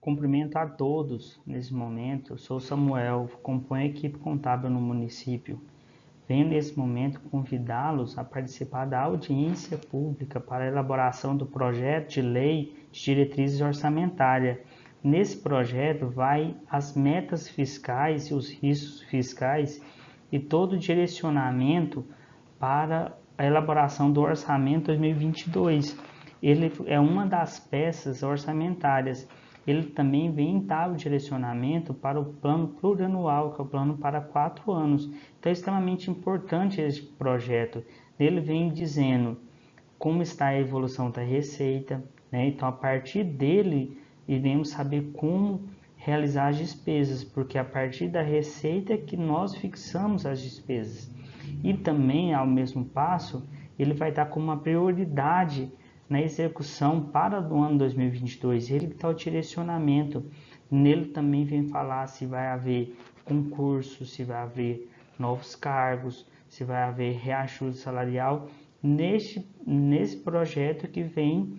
Cumprimento a todos nesse momento. Eu sou Samuel, componho a equipe contábil no município. Venho nesse momento convidá-los a participar da audiência pública para a elaboração do projeto de lei de diretrizes orçamentárias. Nesse projeto vai as metas fiscais e os riscos fiscais e todo o direcionamento para a elaboração do orçamento 2022. Ele é uma das peças orçamentárias. Ele também vem dar o direcionamento para o plano plurianual, que é o plano para 4 anos. Então é extremamente importante esse projeto. Ele vem dizendo como está a evolução da receita, né? Então a partir dele iremos saber como realizar as despesas, porque a partir da receita é que nós fixamos as despesas. E também, ao mesmo passo, ele vai dar como uma prioridade na execução para o ano 2022. Ele está o direcionamento. Nele também vem falar se vai haver concurso, se vai haver novos cargos, se vai haver reajuste salarial. Nesse projeto que vem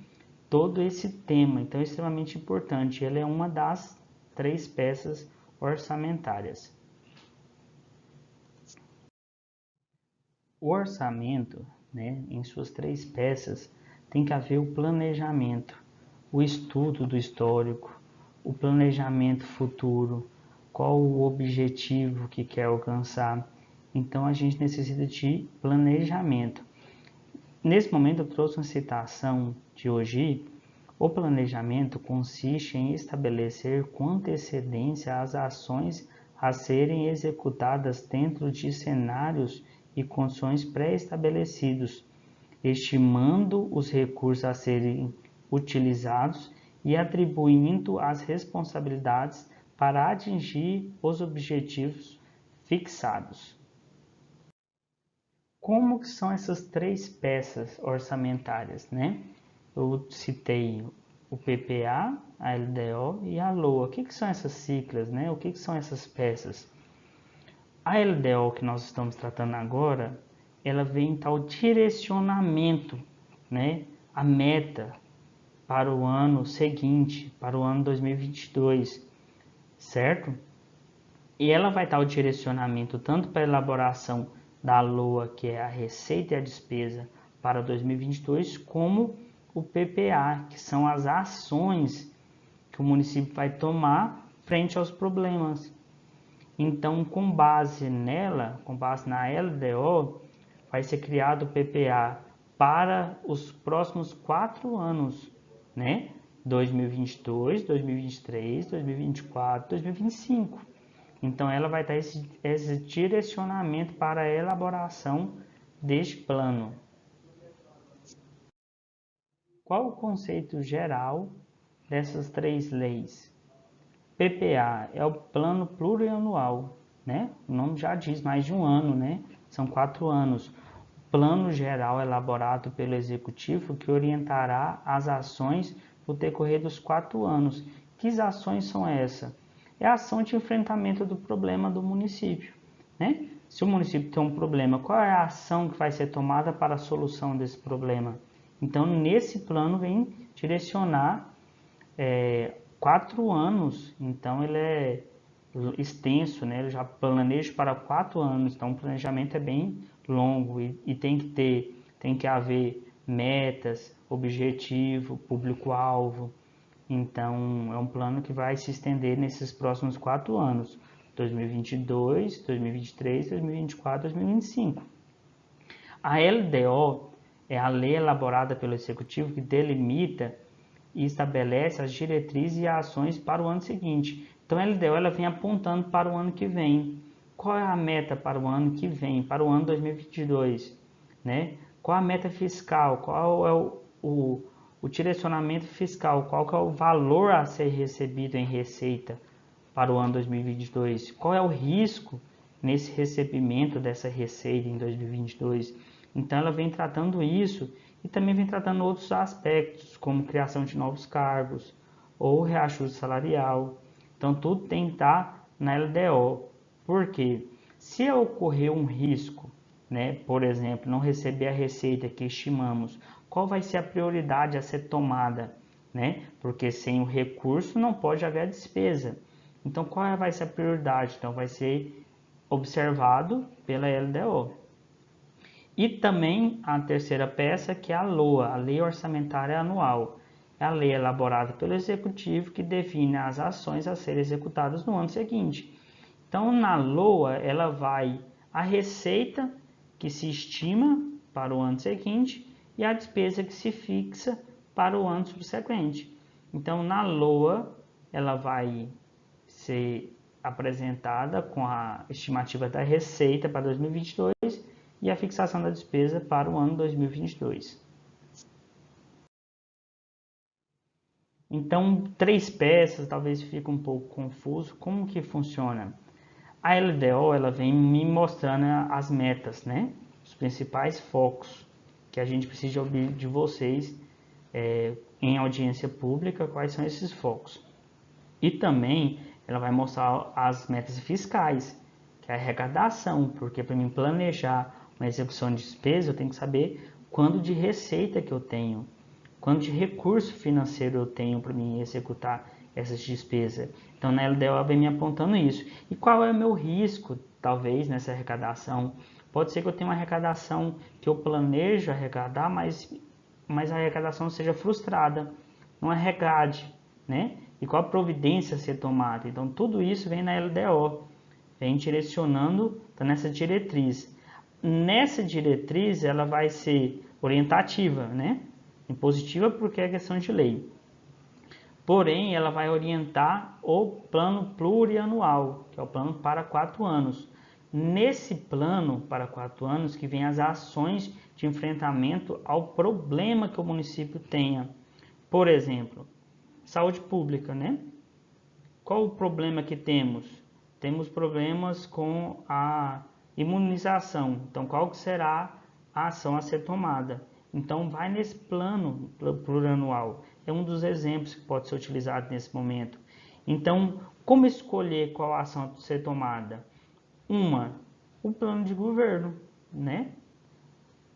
todo esse tema. Então é extremamente importante. Ele é uma das 3 peças orçamentárias. O orçamento, né, em suas 3 peças, tem que haver o planejamento, o estudo do histórico, o planejamento futuro, qual o objetivo que quer alcançar. Então a gente necessita de planejamento. Nesse momento eu trouxe uma citação de hoje. O planejamento consiste em estabelecer com antecedência as ações a serem executadas dentro de cenários e condições pré-estabelecidos, estimando os recursos a serem utilizados e atribuindo as responsabilidades para atingir os objetivos fixados. Como que são essas 3 peças orçamentárias, né? Eu citei o PPA, a LDO e a LOA. O que são essas siglas, né? O que são essas peças? A LDO que nós estamos tratando agora, ela vem tal direcionamento, né? A meta para o ano seguinte, para o ano 2022, certo? E ela vai dar o direcionamento tanto para a elaboração da LOA, que é a receita e a despesa para 2022, como o PPA, que são as ações que o município vai tomar frente aos problemas. Então, com base nela, com base na LDO, vai ser criado o PPA para os próximos 4 anos, né? 2022, 2023, 2024, 2025. Então, ela vai dar esse direcionamento para a elaboração deste plano. Qual o conceito geral dessas 3 leis? PPA é o plano plurianual, né? O nome já diz, mais de um ano, né? São 4 anos. Plano geral elaborado pelo Executivo que orientará as ações no decorrer dos 4 anos. Que ações são essas? É a ação de enfrentamento do problema do município, né? Se o município tem um problema, qual é a ação que vai ser tomada para a solução desse problema? Então, nesse plano vem direcionar 4 anos, então ele é extenso, né? Ele já planeja para 4 anos, então o planejamento é bem longo e tem que haver metas, objetivo, público-alvo. Então é um plano que vai se estender nesses próximos 4 anos, 2022, 2023, 2024, 2025. A LDO é a lei elaborada pelo Executivo que delimita e estabelece as diretrizes e ações para o ano seguinte. Então a LDO ela vem apontando para o ano que vem. Qual é a meta para o ano que vem, para o ano 2022? Né? Qual a meta fiscal? Qual é o direcionamento fiscal? Qual que é o valor a ser recebido em receita para o ano 2022? Qual é o risco nesse recebimento dessa receita em 2022? Então ela vem tratando isso e também vem tratando outros aspectos, como criação de novos cargos ou reajuste salarial. Então tudo tem que estar na LDO. Por quê? Se ocorrer um risco, né, por exemplo, não receber a receita que estimamos, qual vai ser a prioridade a ser tomada? né? Porque sem o recurso não pode haver a despesa. Então, qual vai ser a prioridade? Então, vai ser observado pela LDO. E também a terceira peça, que é a LOA, a Lei Orçamentária Anual. É a lei elaborada pelo Executivo que define as ações a serem executadas no ano seguinte. Então, na LOA, ela vai a receita que se estima para o ano seguinte e a despesa que se fixa para o ano subsequente. Então, na LOA, ela vai ser apresentada com a estimativa da receita para 2022 e a fixação da despesa para o ano 2022. Então, 3 peças, talvez fique um pouco confuso. Como que funciona? A LDO, ela vem me mostrando as metas, né? Os principais focos que a gente precisa ouvir de vocês em audiência pública, quais são esses focos. E também ela vai mostrar as metas fiscais, que é a arrecadação, porque para mim planejar uma execução de despesa, eu tenho que saber quanto de receita que eu tenho, quanto de recurso financeiro eu tenho para mim executar essas despesas. Então, na LDO vem me apontando isso. E qual é o meu risco, talvez, nessa arrecadação? Pode ser que eu tenha uma arrecadação que eu planejo arrecadar, mas a arrecadação seja frustrada, não arrecade, né? E qual a providência a ser tomada? Então, tudo isso vem na LDO, vem direcionando, tá nessa diretriz. Nessa diretriz, ela vai ser orientativa, né? Impositiva porque é questão de lei. Porém, ela vai orientar o plano plurianual, que é o plano para 4 anos. Nesse plano para 4 anos que vem as ações de enfrentamento ao problema que o município tenha. Por exemplo, saúde pública, né? Qual o problema que temos? Temos problemas com a imunização. Então, qual que será a ação a ser tomada? Então, vai nesse plano plurianual. É um dos exemplos que pode ser utilizado nesse momento. Então, como escolher qual ação a ser tomada? O plano de governo, né?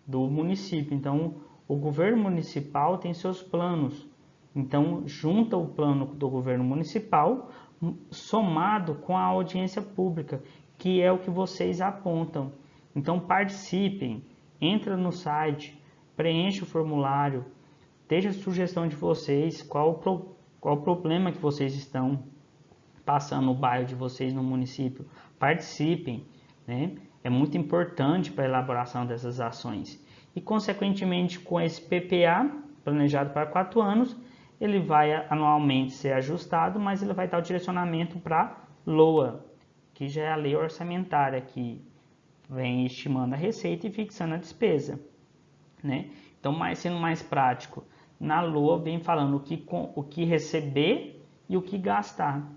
Do município. Então, o governo municipal tem seus planos. Então, junta o plano do governo municipal somado com a audiência pública, que é o que vocês apontam. Então, participem, entra no site, preencha o formulário, deixa a sugestão de vocês, qual o problema que vocês estão passando no bairro de vocês, no município. Participem, né? É muito importante para a elaboração dessas ações. E, consequentemente, com esse PPA, planejado para 4 anos, ele vai anualmente ser ajustado, mas ele vai dar o direcionamento para LOA, que já é a lei orçamentária, que vem estimando a receita e fixando a despesa, né? Então, sendo mais prático, na LOA vem falando o que receber e o que gastar,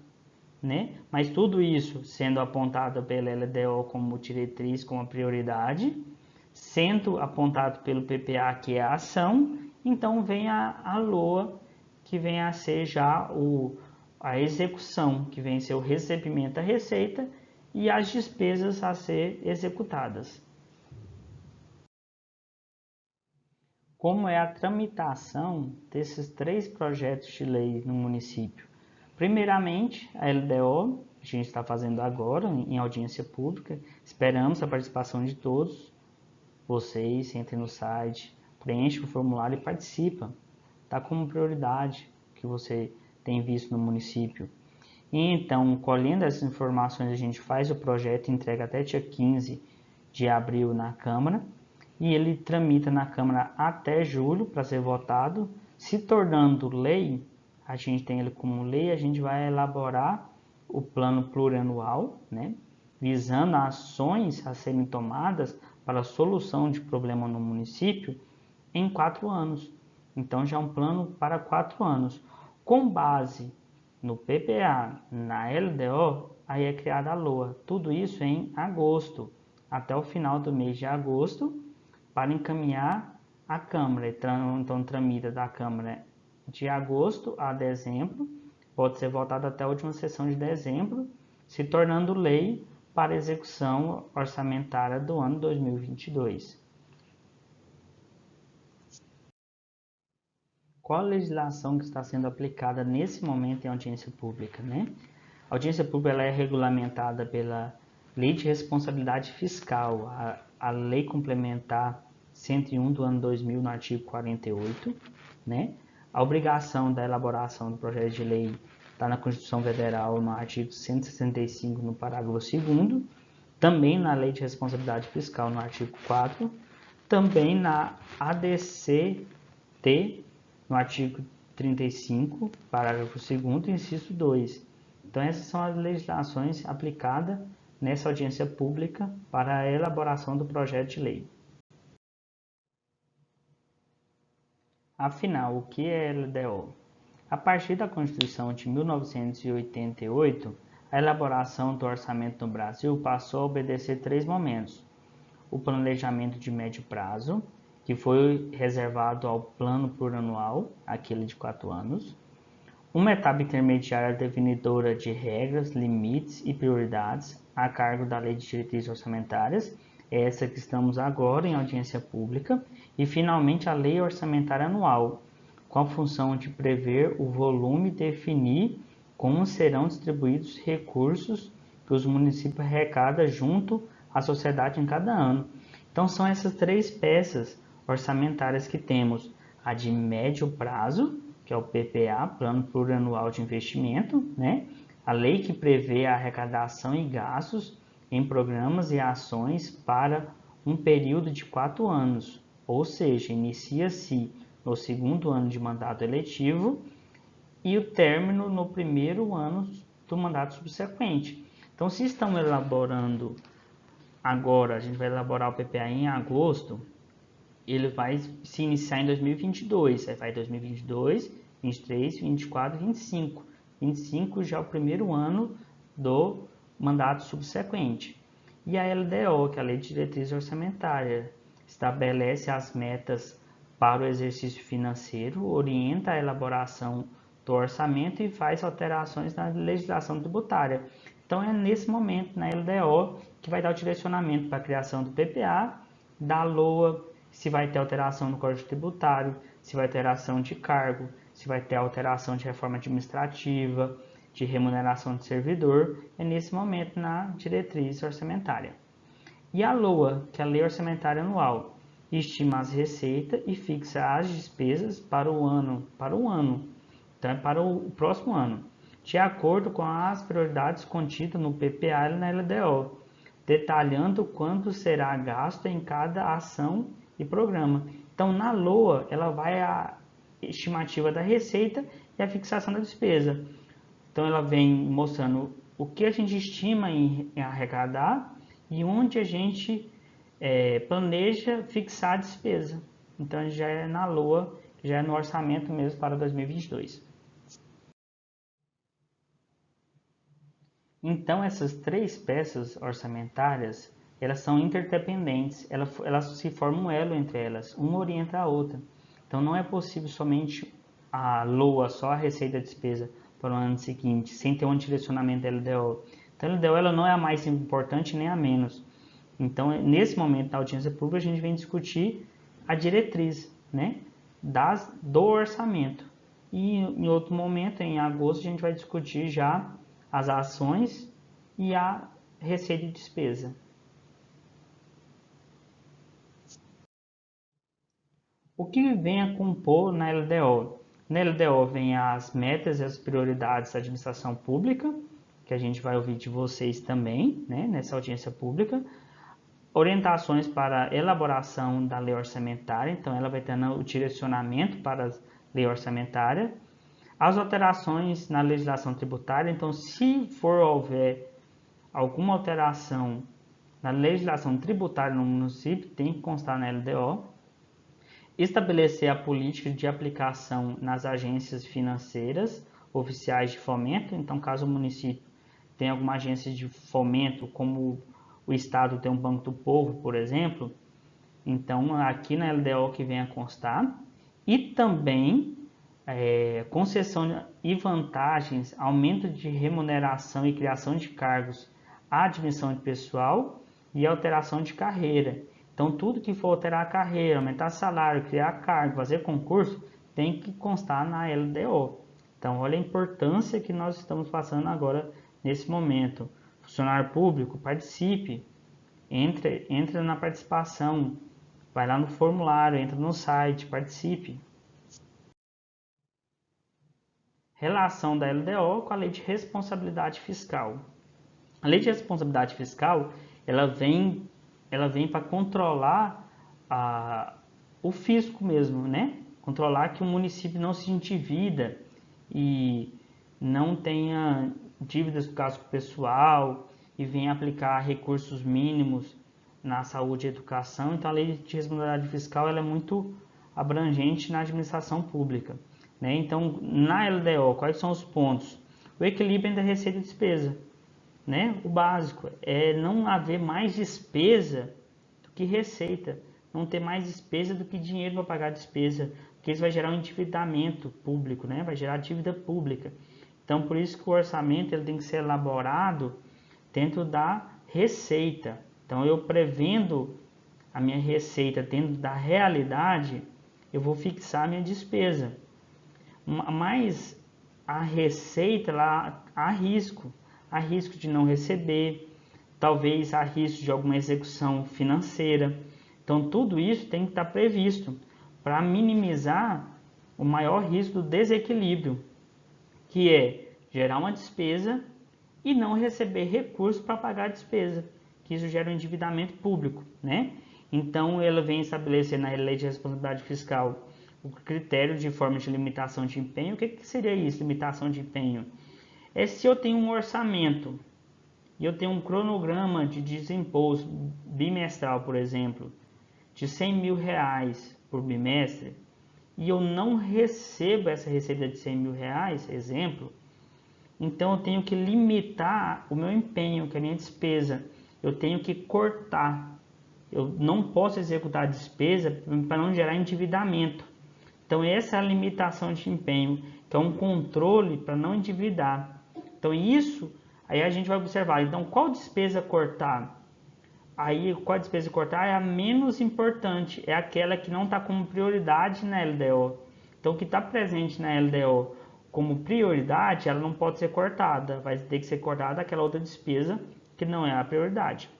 né? Mas tudo isso sendo apontado pela LDO como diretriz, como prioridade, sendo apontado pelo PPA, que é a ação, então vem a LOA, que vem a ser já a execução, que vem a ser o recebimento da receita e as despesas a ser executadas. Como é a tramitação desses 3 projetos de lei no município? Primeiramente, a LDO, a gente está fazendo agora em audiência pública, esperamos a participação de todos. Vocês entrem no site, preenchem o formulário e participam. Está como prioridade que você tem visto no município. E então, colhendo essas informações, a gente faz o projeto e entrega até dia 15 de abril na Câmara. E ele tramita na Câmara até julho para ser votado. Se tornando lei, a gente tem ele como lei, a gente vai elaborar o plano plurianual, né, visando ações a serem tomadas para a solução de problema no município em 4 anos. Então, já é um plano para 4 anos. Com base no PPA, na LDO, aí é criada a LOA. Tudo isso em agosto, até o final do mês de agosto, para encaminhar à Câmara. Então, tramita da Câmara de agosto a dezembro, pode ser votado até a última sessão de dezembro, se tornando lei para execução orçamentária do ano 2022. qual a legislação que está sendo aplicada nesse momento em audiência pública, né? A audiência pública ela é regulamentada pela Lei de Responsabilidade Fiscal, a Lei Complementar 101 do ano 2000, no artigo 48, né? A obrigação da elaboração do projeto de lei está na Constituição Federal, no artigo 165, no parágrafo 2º, também na Lei de Responsabilidade Fiscal, no artigo 4, também na ADC-T, no artigo 35, parágrafo 2º, inciso 2. Então, essas são as legislações aplicadas nessa audiência pública para a elaboração do projeto de lei. Afinal, o que é LDO? A partir da Constituição de 1988, a elaboração do orçamento no Brasil passou a obedecer 3 momentos. O planejamento de médio prazo, que foi reservado ao plano plurianual, aquele de 4 anos. Uma etapa intermediária definidora de regras, limites e prioridades a cargo da Lei de Diretrizes Orçamentárias, essa que estamos agora em audiência pública, e finalmente a Lei Orçamentária Anual, com a função de prever o volume e definir como serão distribuídos recursos que os municípios arrecadam junto à sociedade em cada ano. Então são essas 3 peças orçamentárias que temos: a de médio prazo, que é o PPA, Plano Plurianual de Investimento, né? A lei que prevê a arrecadação e gastos em programas e ações para um período de 4 anos, ou seja, inicia-se no 2º ano de mandato eletivo e o término no 1º ano do mandato subsequente. Então, se estamos elaborando agora, a gente vai elaborar o PPA em agosto, ele vai se iniciar em 2022, aí vai 2022, 23, 24, 25. 25 já é o 1º ano do mandato subsequente. E a LDO, que é a Lei de Diretrizes Orçamentárias, estabelece as metas para o exercício financeiro, orienta a elaboração do orçamento e faz alterações na legislação tributária. Então é nesse momento, na LDO, que vai dar o direcionamento para a criação do PPA, da LOA, se vai ter alteração no Código Tributário, se vai ter alteração de cargo, se vai ter alteração de reforma administrativa, de remuneração de servidor, é nesse momento na diretriz orçamentária. E a LOA, que é a Lei Orçamentária Anual, estima as receitas e fixa as despesas para o ano, então é para o próximo ano, de acordo com as prioridades contidas no PPA e na LDO, detalhando quanto será gasto em cada ação e programa. Então, na LOA, ela vai a estimativa da receita e a fixação da despesa. Então, ela vem mostrando o que a gente estima em arrecadar e onde a gente planeja fixar a despesa. Então, já é na LOA, já é no orçamento mesmo para 2022. Então, essas 3 peças orçamentárias, elas são interdependentes, elas se formam um elo entre elas, uma orienta a outra. Então, não é possível somente a LOA, só a receita e despesa para o ano seguinte, sem ter um direcionamento da LDO. Então, a LDO ela não é a mais importante nem a menos. Então, nesse momento da audiência pública, a gente vem discutir a diretriz, né, do orçamento. E em outro momento, em agosto, a gente vai discutir já as ações e a receita e despesa. O que vem a compor na LDO? Na LDO vem as metas e as prioridades da administração pública, que a gente vai ouvir de vocês também, né, nessa audiência pública. Orientações para a elaboração da lei orçamentária, então ela vai ter o direcionamento para a lei orçamentária. As alterações na legislação tributária, então se houver alguma alteração na legislação tributária no município, tem que constar na LDO. Estabelecer a política de aplicação nas agências financeiras oficiais de fomento, então caso o município tenha alguma agência de fomento, como o Estado tem um Banco do Povo, por exemplo, então aqui na LDO que vem a constar. E também concessão e vantagens, aumento de remuneração e criação de cargos, admissão de pessoal e alteração de carreira. Então, tudo que for alterar a carreira, aumentar salário, criar cargo, fazer concurso, tem que constar na LDO. Então, olha a importância que nós estamos passando agora nesse momento. Funcionário público, participe, entra na participação, vai lá no formulário, entra no site, participe. Relação da LDO com a Lei de Responsabilidade Fiscal. A Lei de Responsabilidade Fiscal, ela vem para controlar o fisco mesmo, né? Controlar que o município não se endivida e não tenha dívidas com gasto pessoal e venha aplicar recursos mínimos na saúde e educação. Então, a Lei de Responsabilidade Fiscal ela é muito abrangente na administração pública, né? Então, na LDO, quais são os pontos? O equilíbrio entre receita e despesa, né? O básico é não haver mais despesa do que receita, não ter mais despesa do que dinheiro para pagar a despesa, porque isso vai gerar um endividamento público, né? Vai gerar dívida pública. Então, por isso que o orçamento ele tem que ser elaborado dentro da receita. Então, eu prevendo a minha receita dentro da realidade, eu vou fixar a minha despesa. Mas a receita, lá, há risco de não receber, talvez há risco de alguma execução financeira. Então, tudo isso tem que estar previsto para minimizar o maior risco do desequilíbrio, que é gerar uma despesa e não receber recursos para pagar a despesa, que isso gera um endividamento público, né? Então, ela vem estabelecer na Lei de Responsabilidade Fiscal o critério de forma de limitação de empenho. O que seria isso, limitação de empenho? É se eu tenho um orçamento e eu tenho um cronograma de desembolso bimestral, por exemplo, de R$100.000 por bimestre, e eu não recebo essa receita de R$100.000, exemplo, então eu tenho que limitar o meu empenho, que é a minha despesa. Eu tenho que cortar. Eu não posso executar a despesa para não gerar endividamento. Então essa é a limitação de empenho, que é um controle para não endividar. Então isso, aí a gente vai observar, então qual despesa cortar? Aí qual despesa cortar é a menos importante, é aquela que não está como prioridade na LDO. Então o que está presente na LDO como prioridade, ela não pode ser cortada, vai ter que ser cortada aquela outra despesa que não é a prioridade.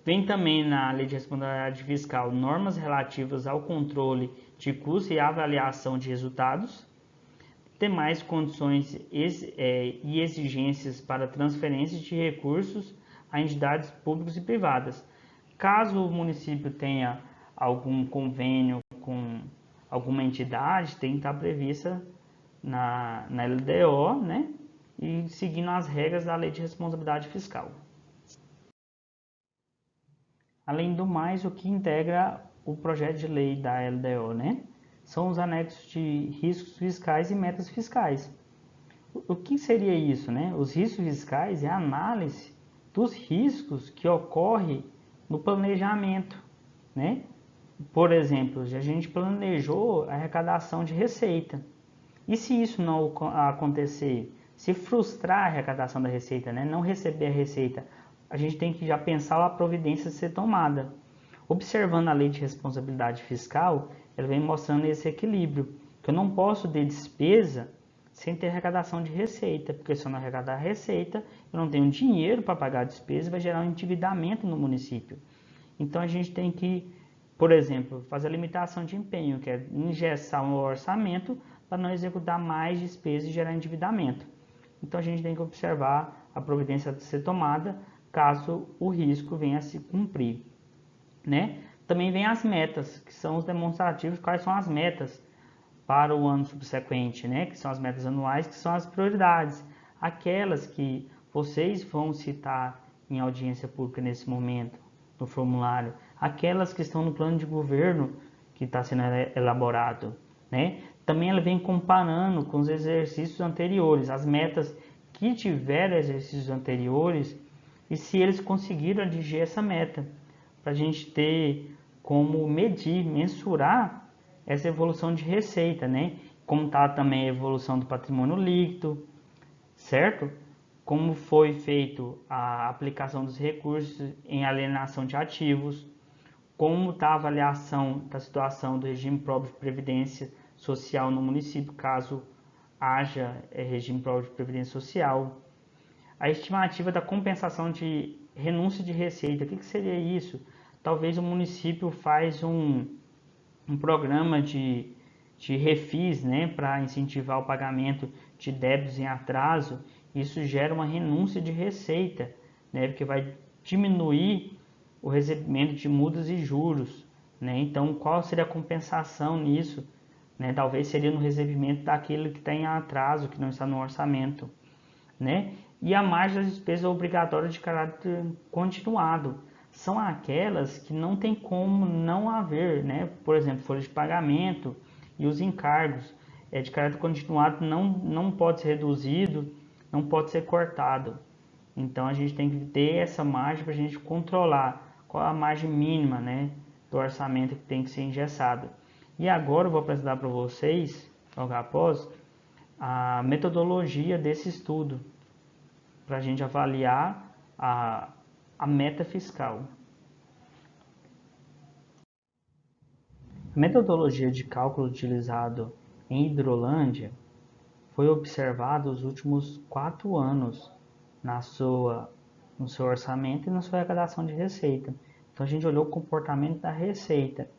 Vem também na Lei de Responsabilidade Fiscal normas relativas ao controle de custo e avaliação de resultados, demais condições e exigências para transferência de recursos a entidades públicas e privadas. Caso o município tenha algum convênio com alguma entidade, tem que estar prevista na LDO, né? E seguindo as regras da Lei de Responsabilidade Fiscal. Além do mais, o que integra o projeto de lei da LDO, né? São os anexos de riscos fiscais e metas fiscais. O que seria isso, né? Os riscos fiscais é a análise dos riscos que ocorrem no planejamento, né? Por exemplo, a gente planejou a arrecadação de receita. E se isso não acontecer, se frustrar a arrecadação da receita, né? Não receber a receita, a gente tem que já pensar a providência a ser tomada. Observando a Lei de Responsabilidade Fiscal, ela vem mostrando esse equilíbrio, que eu não posso ter despesa sem ter arrecadação de receita, porque se eu não arrecadar a receita, eu não tenho dinheiro para pagar a despesa e vai gerar um endividamento no município. Então a gente tem que, por exemplo, fazer a limitação de empenho, que é engessar o orçamento para não executar mais despesas e gerar endividamento. Então a gente tem que observar a providência a ser tomada caso o risco venha a se cumprir, né? Também vem as metas, que são os demonstrativos, quais são as metas para o ano subsequente, né? Que são as metas anuais, que são as prioridades, aquelas que vocês vão citar em audiência pública nesse momento, no formulário, aquelas que estão no plano de governo que está sendo elaborado, né? Também ela vem comparando com os exercícios anteriores, as metas que tiveram exercícios anteriores e se eles conseguiram atingir essa meta, para a gente ter como medir, mensurar essa evolução de receita, né? Como está também a evolução do patrimônio líquido, certo? Como foi feito a aplicação dos recursos em alienação de ativos, como está a avaliação da situação do regime próprio de previdência social no município, caso haja regime próprio de previdência social. A estimativa da compensação de renúncia de receita, o que seria isso? Talvez o município faz um programa de refis, né, para incentivar o pagamento de débitos em atraso. Isso gera uma renúncia de receita, né, porque vai diminuir o recebimento de multas e juros, né? Então, qual seria a compensação nisso? Né? Talvez seria no recebimento daquilo que está em atraso, que não está no orçamento, né? E a margem das despesas obrigatórias de caráter continuado são aquelas que não tem como não haver, né? Por exemplo, folha de pagamento e os encargos de caráter continuado não pode ser reduzido, não pode ser cortado. Então a gente tem que ter essa margem para a gente controlar qual a margem mínima, né, do orçamento que tem que ser engessado. E agora eu vou apresentar para vocês, logo após, a metodologia desse estudo, para a gente avaliar a meta fiscal. A metodologia de cálculo utilizada em Hidrolândia foi observada os últimos 4 anos no seu orçamento e na sua arrecadação de receita. Então a gente olhou o comportamento da receita.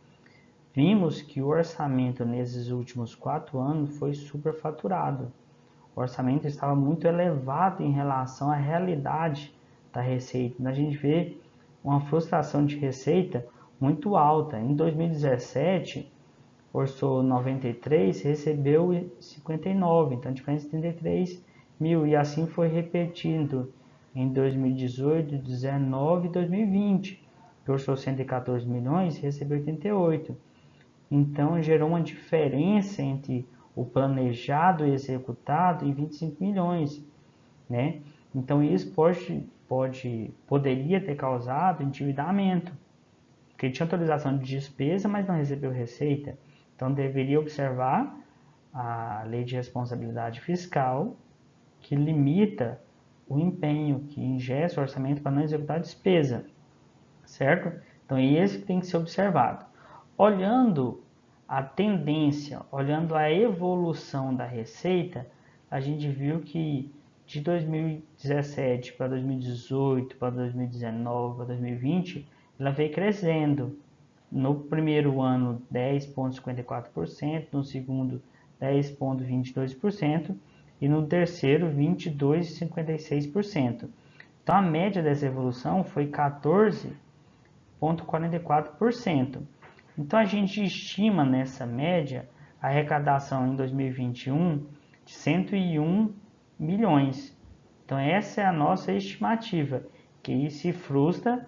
Vimos que o orçamento nesses últimos 4 anos foi superfaturado. O orçamento estava muito elevado em relação à realidade da receita. Então, a gente vê uma frustração de receita muito alta. Em 2017, orçou 93, recebeu 59, então a diferença é 33 mil. E assim foi repetindo em 2018, 2019 e 2020, que orçou 114 milhões, recebeu 88. Então gerou uma diferença entre o planejado e executado em 25 milhões, né? Então isso poderia ter causado endividamento, porque tinha autorização de despesa, mas não recebeu receita. Então deveria observar a lei de responsabilidade fiscal, que limita o empenho, que ingessa o orçamento para não executar a despesa, certo? Então é esse que tem que ser observado. Olhando a tendência, olhando a evolução da receita, a gente viu que de 2017 para 2018, para 2019, para 2020, ela veio crescendo. No primeiro ano, 10,54%, no segundo, 10,22% e no terceiro, 22,56%. Então, a média dessa evolução foi 14,44%. Então, a gente estima nessa média a arrecadação em 2021 de 101 milhões. Então, essa é a nossa estimativa, que se frustra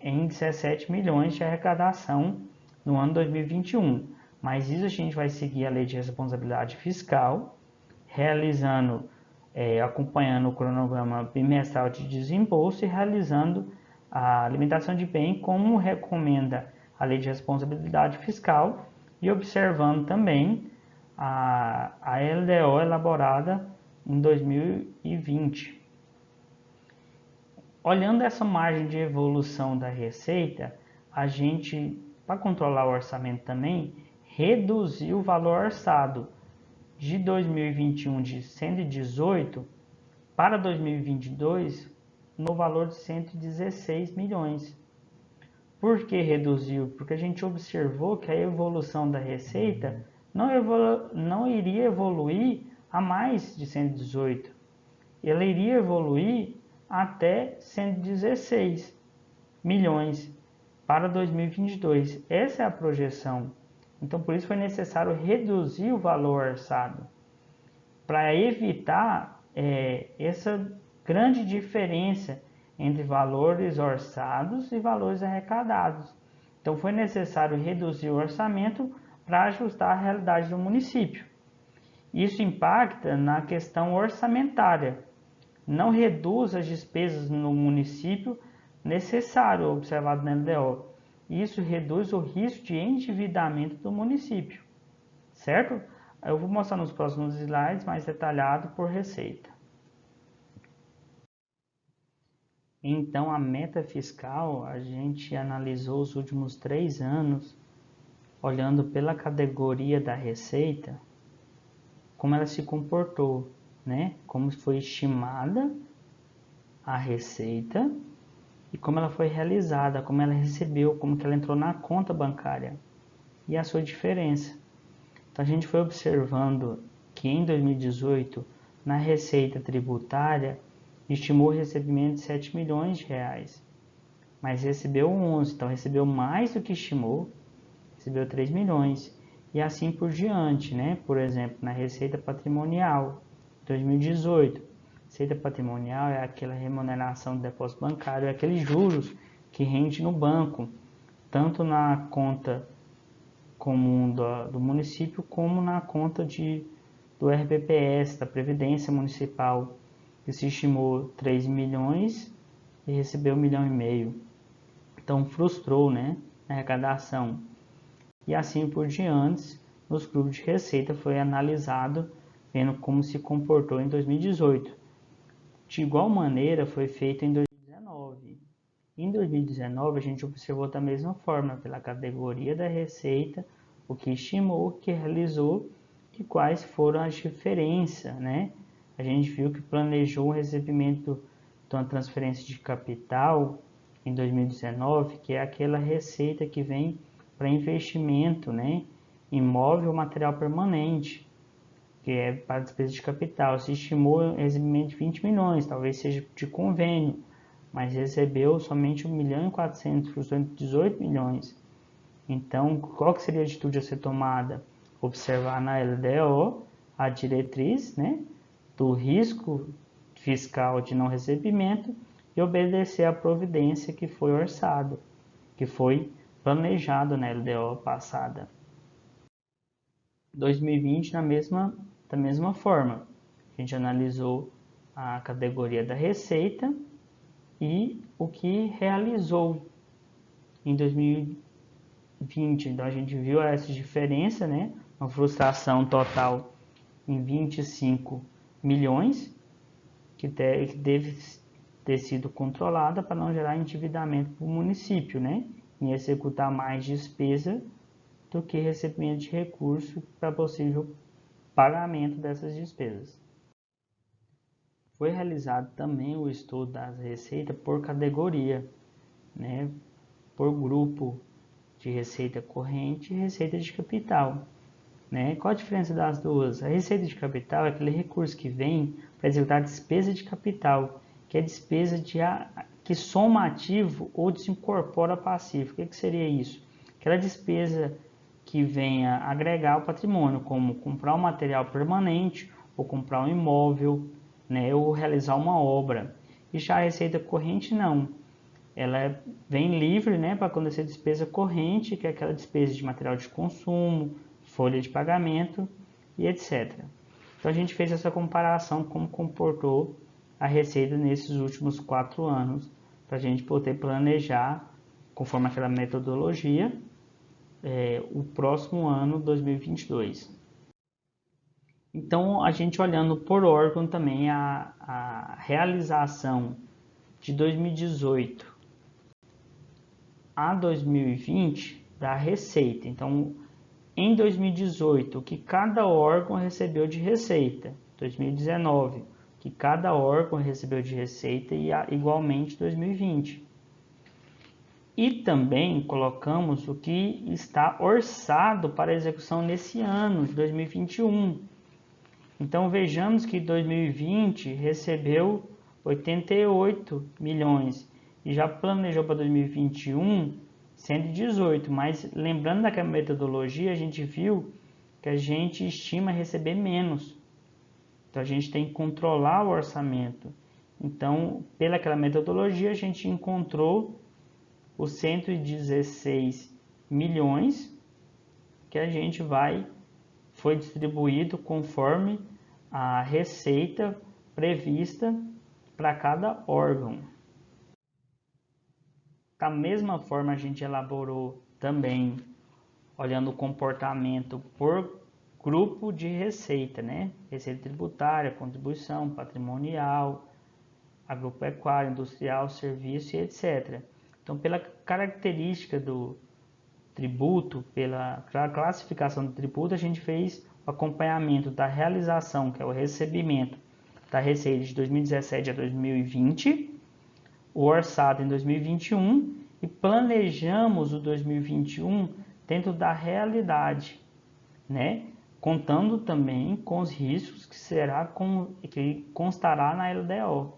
em 17 milhões de arrecadação no ano 2021. Mas isso a gente vai seguir a lei de responsabilidade fiscal, realizando, acompanhando o cronograma bimestral de desembolso e realizando a limitação de bem como recomenda a lei de responsabilidade fiscal e observando também a LDO elaborada em 2020. Olhando essa margem de evolução da receita, a gente, para controlar o orçamento também, reduziu o valor orçado de 2021 de 118 para 2022 no valor de 116 milhões. Por que reduziu? Porque a gente observou que a evolução da receita não iria evoluir a mais de 118. Ela iria evoluir até 116 milhões para 2022. Essa é a projeção. Então, por isso foi necessário reduzir o valor orçado, para evitar essa grande diferença entre valores orçados e valores arrecadados. Então, foi necessário reduzir o orçamento para ajustar a realidade do município. Isso impacta na questão orçamentária. Não reduz as despesas no município necessário observado na LDO. Isso reduz o risco de endividamento do município, certo? Eu vou mostrar nos próximos slides mais detalhado por receita. Então, a meta fiscal, a gente analisou os últimos 3 anos, olhando pela categoria da receita, como ela se comportou, né? Como foi estimada a receita e como ela foi realizada, como ela recebeu, como que ela entrou na conta bancária e a sua diferença. Então a gente foi observando que em 2018, na receita tributária, estimou o recebimento de 7 milhões de reais, mas recebeu 11, então recebeu mais do que estimou, recebeu 3 milhões, e assim por diante, né? Por exemplo, na receita patrimonial, 2018, receita patrimonial é aquela remuneração do depósito bancário, é aqueles juros que rende no banco, tanto na conta comum do município, como na conta do RPPS, da Previdência Municipal, que se estimou 3 milhões e recebeu 1,5 milhão. Então frustrou, né, a arrecadação. E assim por diante, nos grupos de receita foi analisado, vendo como se comportou em 2018. De igual maneira foi feito em 2019. Em 2019 a gente observou da mesma forma, pela categoria da receita, o que estimou, o que realizou e quais foram as diferenças, né? A gente viu que planejou o recebimento de uma transferência de capital em 2019, que é aquela receita que vem para investimento, né? Imóvel ou material permanente, que é para despesa de capital. Se estimou o recebimento de 20 milhões, talvez seja de convênio, mas recebeu somente 1.400.000, portanto 18 milhões. Então, qual que seria a atitude a ser tomada? Observar na LDO a diretriz, né, do risco fiscal de não recebimento e obedecer à providência que foi orçado, que foi planejado na LDO passada. 2020 da mesma forma. A gente analisou a categoria da receita e o que realizou em 2020. Então a gente viu essa diferença, né? Uma frustração total em 25 milhões, que deve ter sido controlada para não gerar endividamento para o município, né? Em executar mais despesa do que recebimento de recurso para possível pagamento dessas despesas. Foi realizado também o estudo das receitas por categoria, né? Por grupo de receita corrente e receita de capital. Né? Qual a diferença das duas? A receita de capital é aquele recurso que vem para executar despesa de capital, que é despesa que soma ativo ou desincorpora passivo. O que seria isso? Aquela despesa que venha agregar o patrimônio, como comprar um material permanente, ou comprar um imóvel, né? Ou realizar uma obra. E já a receita corrente não. Ela vem livre, né, para acontecer despesa corrente, que é aquela despesa de material de consumo, folha de pagamento e etc. Então a gente fez essa comparação como comportou a receita nesses últimos 4 anos, para a gente poder planejar, conforme aquela metodologia, o próximo ano, 2022. Então a gente olhando por órgão também a realização de 2018 a 2020 da receita. Então, em 2018, o que cada órgão recebeu de receita. 2019, o que cada órgão recebeu de receita e igualmente 2020. E também colocamos o que está orçado para execução nesse ano, de 2021. Então, vejamos que 2020 recebeu 88 milhões e já planejou para 2021 118, mas lembrando daquela metodologia, a gente viu que a gente estima receber menos. Então a gente tem que controlar o orçamento. Então, pelaquela metodologia, a gente encontrou os 116 milhões que a gente foi distribuído conforme a receita prevista para cada órgão. Da mesma forma, a gente elaborou também, olhando o comportamento por grupo de receita, né? Receita tributária, contribuição, patrimonial, agropecuária, industrial, serviço e etc. Então, pela característica tributo, pela classificação do tributo, a gente fez o acompanhamento da realização, que é o recebimento da receita de 2017 a 2020, o orçado em 2021 e planejamos o 2021 dentro da realidade, né? Contando também com os riscos que constará na LDO.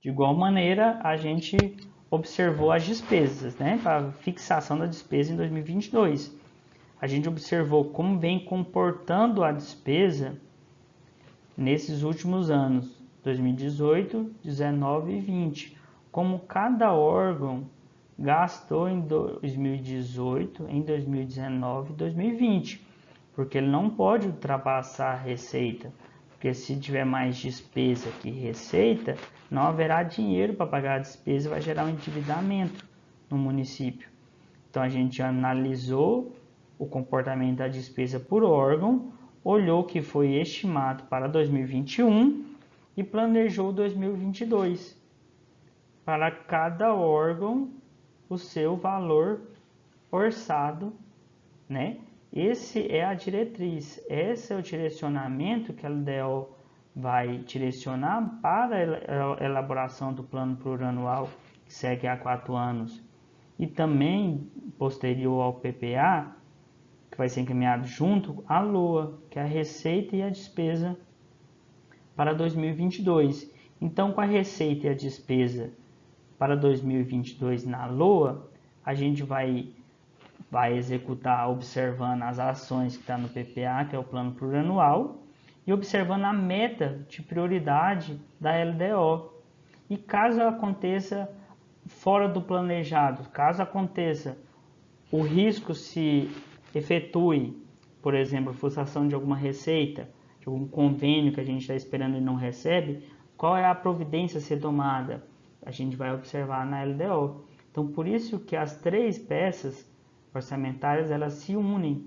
De igual maneira, a gente observou as despesas, né? Para a fixação da despesa em 2022. A gente observou como vem comportando a despesa nesses últimos anos, 2018, 19 e 20, como cada órgão gastou em 2018, em 2019 e 2020, porque ele não pode ultrapassar a receita, porque se tiver mais despesa que receita, não haverá dinheiro para pagar a despesa, vai gerar um endividamento no município. Então a gente analisou o comportamento da despesa por órgão, olhou o que foi estimado para 2021 e planejou 2022. Para cada órgão, o seu valor orçado, né? Esse é a diretriz, esse é o direcionamento que a LDO vai direcionar para a elaboração do plano plurianual, que segue há 4 anos, e também posterior ao PPA, que vai ser encaminhado junto à LOA, que é a receita e a despesa para 2022. Então, com a receita e a despesa para 2022 na LOA, a gente vai executar observando as ações que está no PPA, que é o plano plurianual, e observando a meta de prioridade da LDO. E caso aconteça fora do planejado, caso aconteça o risco se efetue, por exemplo, frustração de alguma receita, de algum convênio que a gente está esperando e não recebe, qual é a providência a ser tomada? A gente vai observar na LDO. Então, por isso que as 3 peças orçamentárias, elas se unem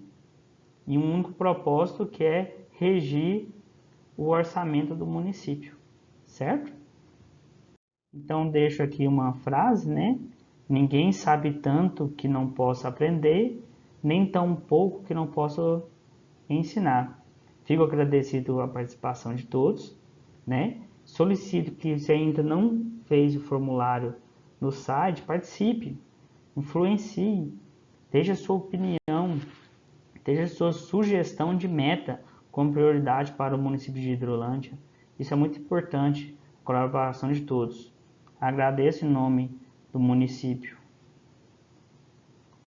em um único propósito, que é regir o orçamento do município, certo? Então, deixo aqui uma frase, né? Ninguém sabe tanto que não possa aprender, nem tão pouco que não possa ensinar. Fico agradecido à participação de todos, né? Solicito que, se ainda não fez o formulário no site, participe, influencie, deixe a sua opinião, deixe a sua sugestão de meta como prioridade para o município de Hidrolândia. Isso é muito importante, a colaboração de todos. Agradeço em nome do município.